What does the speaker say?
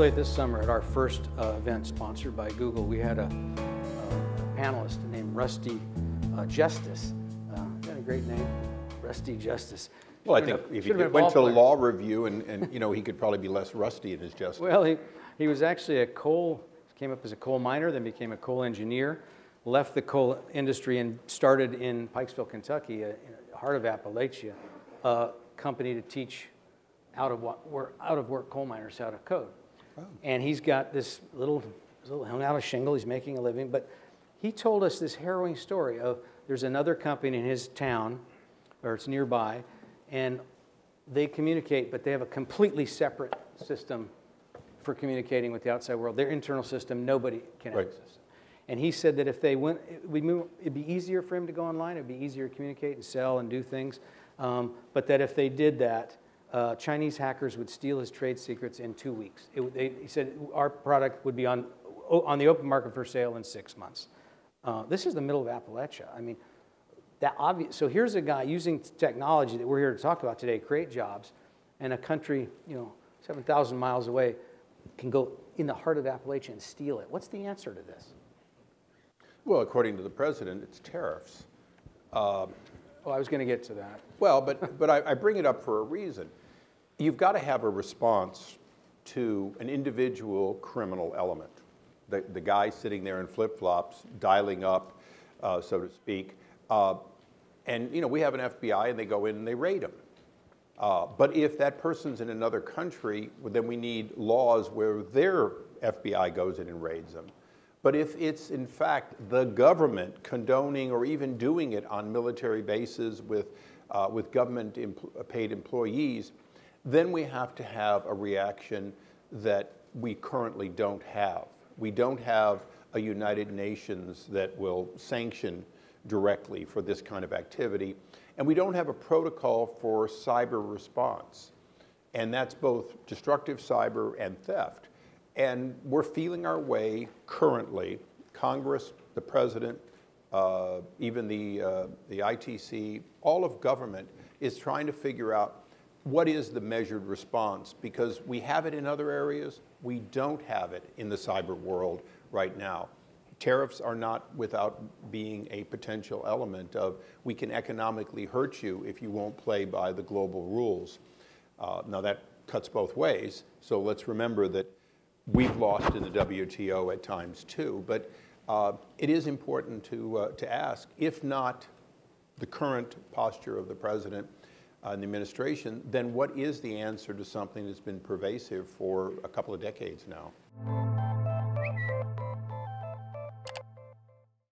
late this summer at our first event sponsored by Google, we had a panelist named Rusty Justice. Isn't that a great name? Rusty Justice. Well, I think if he went to law review and you know, he could probably be less rusty in his justice. Well, he was actually came up as a coal miner, then became a coal engineer, left the coal industry and started in Pikesville, Kentucky, in the heart of Appalachia, a company to teach out of work coal miners how to code. Oh. And he's got this little hung out of shingle, he's making a living, but he told us this harrowing story of there's another company in his town, or it's nearby, and they communicate, but they have a completely separate system for communicating with the outside world. Their internal system, nobody can access. And he said that if they went, it'd be easier for him to go online, it'd be easier to communicate and sell and do things, but that if they did that, Chinese hackers would steal his trade secrets in 2 weeks. He said our product would be on the open market for sale in 6 months. This is the middle of Appalachia. I mean, so here's a guy using technology that we're here to talk about today, create jobs, and a country, 7,000 miles away can go in the heart of Appalachia and steal it. What's the answer to this? Well, according to the president, it's tariffs. I was going to get to that. Well, but I bring it up for a reason. You've got to have a response to an individual criminal element. The guy sitting there in flip-flops, dialing up, so to speak. And we have an FBI and they go in and they raid him. But if that person's in another country, well, then we need laws where their FBI goes in and raids them. But if it's in fact the government condoning or even doing it on military bases with government paid employees, then we have to have a reaction that we currently don't have. We don't have a United Nations that will sanction directly for this kind of activity. And we don't have a protocol for cyber response. And that's both destructive cyber and theft. And we're feeling our way currently, Congress, the President, even the ITC, all of government is trying to figure out what is the measured response, because we have it in other areas, we don't have it in the cyber world right now. Tariffs are not without being a potential element of we can economically hurt you if you won't play by the global rules. Now that cuts both ways, so let's remember that we've lost in the WTO at times too, but it is important to ask, if not the current posture of the President and the administration, then what is the answer to something that's been pervasive for a couple of decades now?